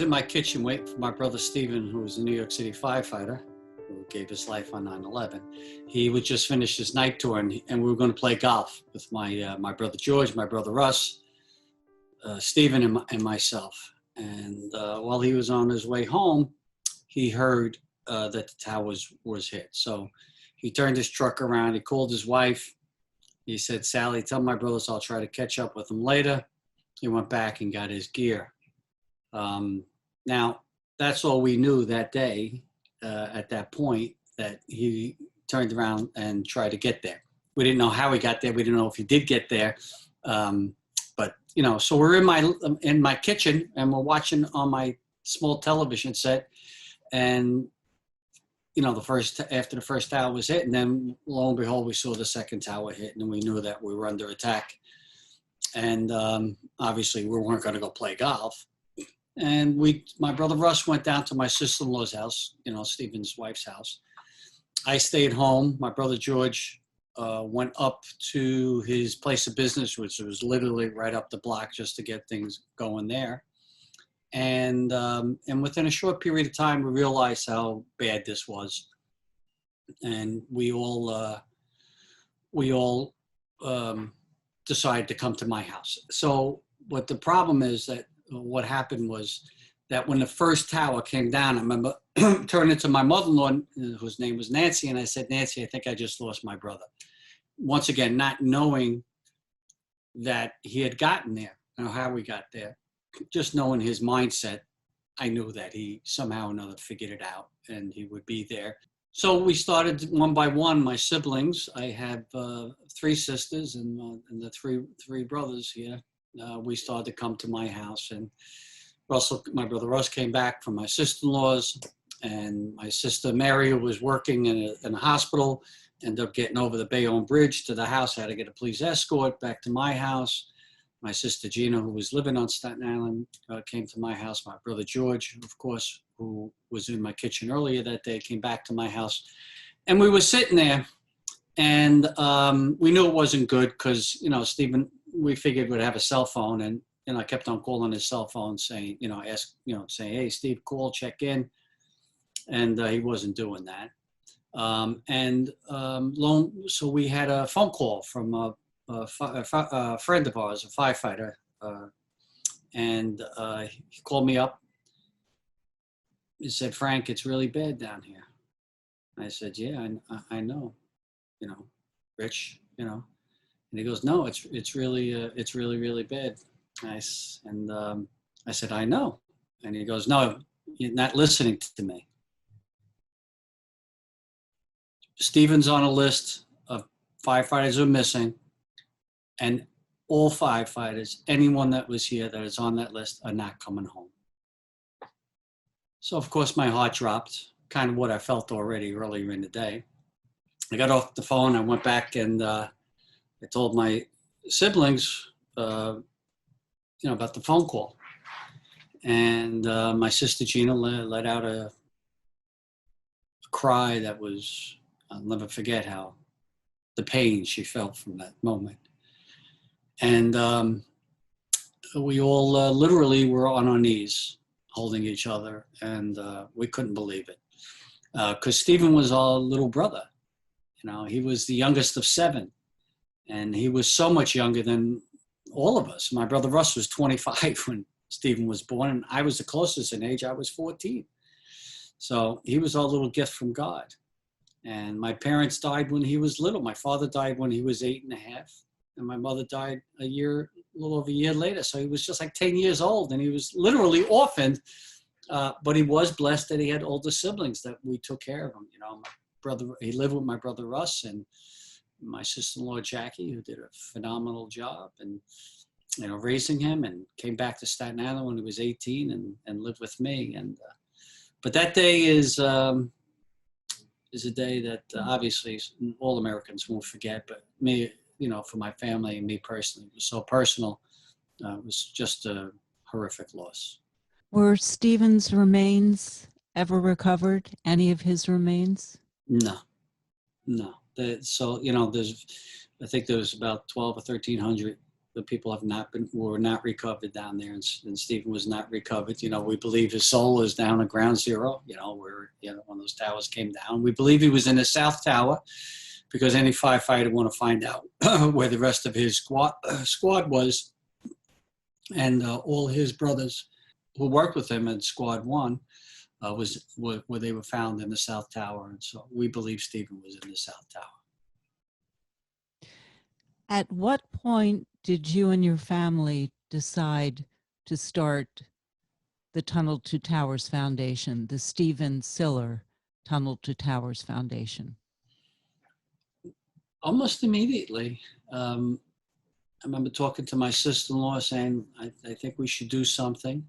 was in my kitchen waiting for my brother Stephen, who was a New York City firefighter, who gave his life on 9/11. He would just finish his night tour, and we were going to play golf with my brother George, my brother Russ, Stephen, and myself. And while he was on his way home, he heard that the tower was hit. So he turned his truck around. He called his wife. He said, "Sally, tell my brothers I'll try to catch up with them later." He went back and got his gear. Now, that's all we knew that day at that point, that he turned around and tried to get there. We didn't know how he got there. We didn't know if he did get there. But, you know, so we're in my kitchen and we're watching on my small television set. And, you know, after the first tower was hit, and then lo and behold, we saw the second tower hit, and we knew that we were under attack. And obviously we weren't going to go play golf. And my brother Russ went down to my sister-in-law's house, you know, Stephen's wife's house. I stayed home. My brother George went up to his place of business, which was literally right up the block, just to get things going there. And within a short period of time, we realized how bad this was. And we all decided to come to my house. So what the problem is that what happened was that when the first tower came down, I remember turning to my mother-in-law, whose name was Nancy, and I said, "Nancy, I think I just lost my brother." Once again, not knowing that he had gotten there, or how he got there, just knowing his mindset, I knew that he somehow or another figured it out and he would be there. So we started one by one, my siblings. I have 3 sisters and the three brothers here. We started to come to my house, and my brother Russ came back from my sister-in-law's, and my sister Mary, who was working in a hospital, ended up getting over the Bayonne Bridge to the house. I had to get a police escort back to my house. My sister Gina, who was living on Staten Island, came to my house. My brother George, of course, who was in my kitchen earlier that day, came back to my house. And we were sitting there, and we knew it wasn't good because, you know, Stephen, we figured would have a cell phone, and I kept on calling his cell phone saying, saying, "Hey, Steve, call, check in," and he wasn't doing that. So we had a phone call from a friend of ours, a firefighter, and he called me up. He said, "Frank, it's really bad down here." I said, "Yeah, I know, Rich, And he goes, "No, it's really, really bad." I said, "I know." And he goes, "No, you're not listening to me. Stephen's on a list of firefighters who are missing, and all firefighters, anyone that was here that is on that list, are not coming home." So, of course, my heart dropped, kind of what I felt already earlier in the day. I got off the phone. I went back and I told my siblings, about the phone call. And my sister Gina let out a cry that was, I'll never forget how the pain she felt from that moment. And we all literally were on our knees holding each other, and we couldn't believe it. Because Stephen was our little brother. He was the youngest of 7. And he was so much younger than all of us. My brother Russ was 25 when Stephen was born, and I was the closest in age. I was 14. So he was our little gift from God. And my parents died when he was little. My father died when he was 8.5, and my mother died a little over a year later. So he was just like 10 years old, and he was literally orphaned. But he was blessed that he had older siblings that we took care of him. He lived with my brother Russ and my sister-in-law Jackie, who did a phenomenal job and raising him, and came back to Staten Island when he was 18 and lived with me. And but that day is a day that obviously all Americans won't forget. But me, for my family and me personally, it was so personal. It was just a horrific loss. Were Stephen's remains ever recovered? Any of his remains? No. So, I think there was about 1,200 or 1,300 the people were not recovered down there, and Stephen was not recovered. We believe his soul is down at ground zero, where, when those towers came down. We believe he was in the South Tower because any firefighter want to find out where the rest of his squad was. And all his brothers who worked with him in Squad 1 was where they were found in the South Tower. And so we believe Stephen was in the South Tower. At what point did you and your family decide to start the Tunnel to Towers Foundation, the Stephen Siller Tunnel to Towers Foundation? Almost immediately. I remember talking to my sister-in-law saying, I think we should do something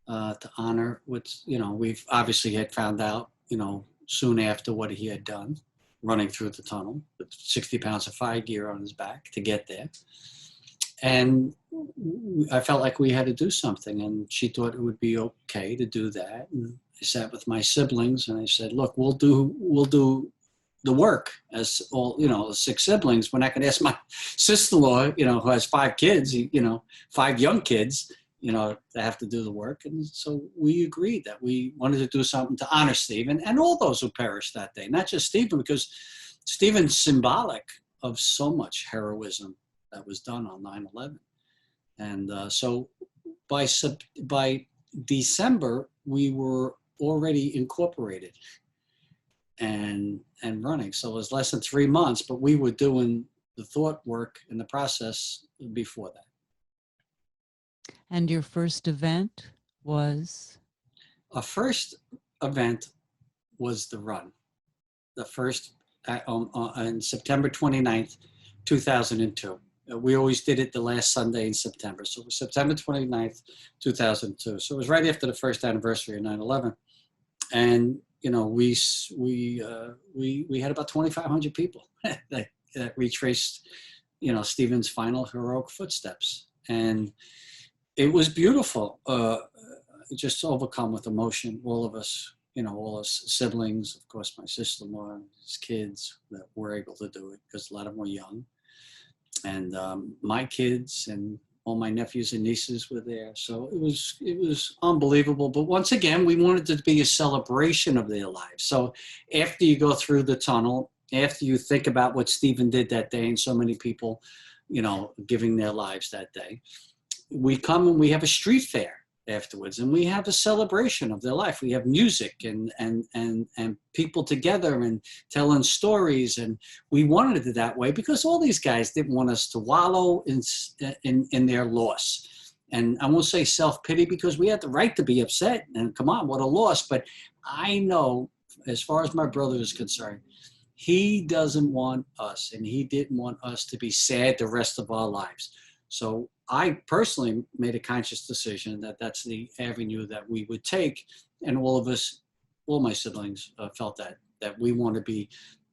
to honor what's, we've obviously had found out, soon after what he had done, running through the tunnel with 60 pounds of fire gear on his back to get there. And I felt like we had to do something, and she thought it would be okay to do that. And I sat with my siblings and I said, look, we'll do the work as all, 6 siblings. We're not going to ask my sister-in-law, who has 5 kids, 5 young kids, to have to do the work. And so we agreed that we wanted to do something to honor Stephen and all those who perished that day, not just Stephen, because Stephen's symbolic of so much heroism that was done on 9/11. And so by December, we were already incorporated and running. So it was less than 3 months, but we were doing the thought work and the process before that. And your first event was? Our first event was the run. The first on September 29th, 2002. We always did it the last Sunday in September. So it was September 29th, 2002. So it was right after the first anniversary of 9/11. And we had about 2,500 people that retraced, Stephen's final heroic footsteps. And it was beautiful, just overcome with emotion. All of us, all us siblings, of course, my sister-in-law, his kids that were able to do it because a lot of them were young. And my kids and all my nephews and nieces were there. So it was unbelievable. But once again, we wanted it to be a celebration of their lives. So after you go through the tunnel, after you think about what Stephen did that day and so many people, giving their lives that day, we come and we have a street fair afterwards, and we have a celebration of their life. We have music and people together and telling stories, and we wanted it that way because all these guys didn't want us to wallow in their loss. And I won't say self-pity because we had the right to be upset, and come on, what a loss. But I know, as far as my brother is concerned, he doesn't want us, and he didn't want us to be sad the rest of our lives. So I personally made a conscious decision that that's the avenue that we would take. And all of us, all my siblings felt that we want to be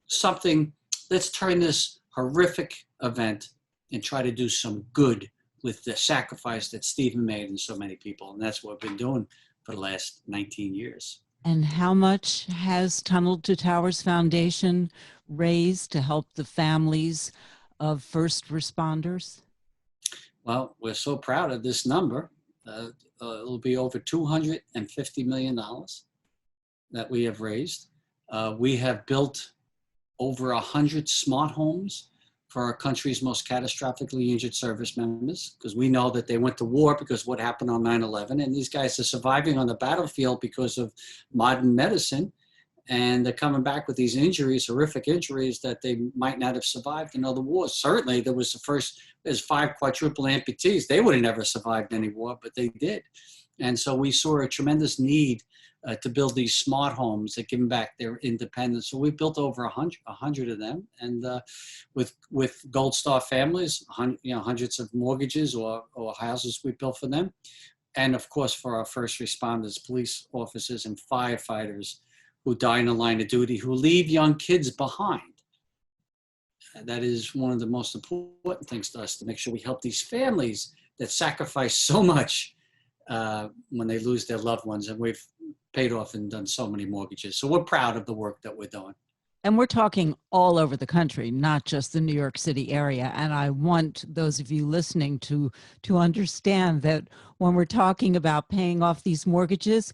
something, let's turn this horrific event and try to do some good with the sacrifice that Stephen made in so many people. And that's what we've been doing for the last 19 years. And how much has Tunnel to Towers Foundation raised to help the families of first responders? Well, we're so proud of this number. It'll be over $250 million that we have raised. We have built over 100 smart homes for our country's most catastrophically injured service members, because we know that they went to war because of what happened on 9/11, and these guys are surviving on the battlefield because of modern medicine, and they're coming back with these injuries, horrific injuries that they might not have survived in other wars. Certainly, there's 5 quadruple amputees. They would have never survived any war, but they did. And so we saw a tremendous need to build these smart homes that give them back their independence. So we built over 100 of them, and with Gold Star families, hundreds of mortgages or houses we built for them, and of course for our first responders, police officers, and firefighters who die in the line of duty, who leave young kids behind. That is one of the most important things to us, to make sure we help these families that sacrifice so much when they lose their loved ones. And we've paid off and done so many mortgages. So we're proud of the work that we're doing. And we're talking all over the country, not just the New York City area. And I want those of you listening to understand that when we're talking about paying off these mortgages,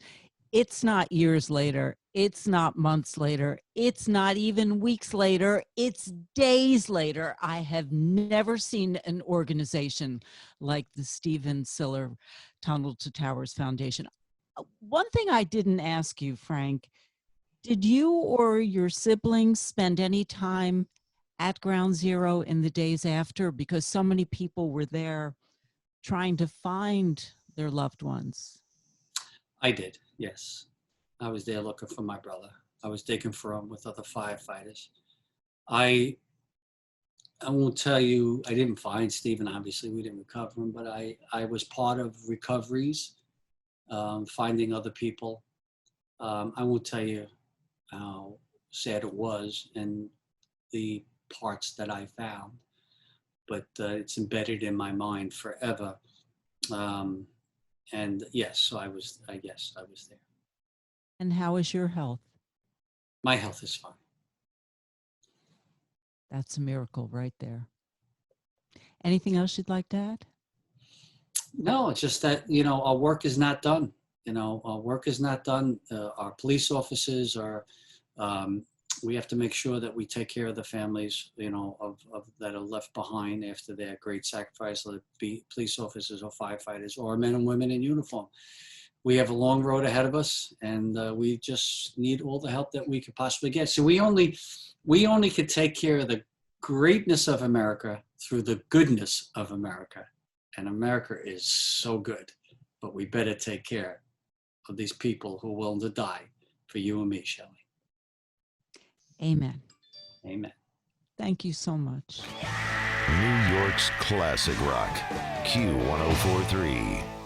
it's not years later. It's not months later. It's not even weeks later. It's days later. I have never seen an organization like the Stephen Siller Tunnel to Towers Foundation. One thing I didn't ask you, Frank, did you or your siblings spend any time at Ground Zero in the days after? Because so many people were there trying to find their loved ones. I did, yes. I was there looking for my brother. I was digging for him with other firefighters. I won't tell you, I didn't find Stephen, obviously, we didn't recover him, but I was part of recoveries, finding other people. I won't tell you how sad it was and the parts that I found, but it's embedded in my mind forever. And yes, so I guess I was there. And how is your health? My health is fine. That's a miracle right there. Anything else you'd like to add? No, it's just that, our work is not done. Our work is not done. Our police officers are, we have to make sure that we take care of the families, of that are left behind after their great sacrifice, whether it be police officers or firefighters or men and women in uniform. We have a long road ahead of us, and we just need all the help that we could possibly get. So we only could take care of the greatness of America through the goodness of America. And America is so good, but we better take care of these people who are willing to die for you and me, Shelli. Amen. Amen. Thank you so much. New York's classic rock, Q1043.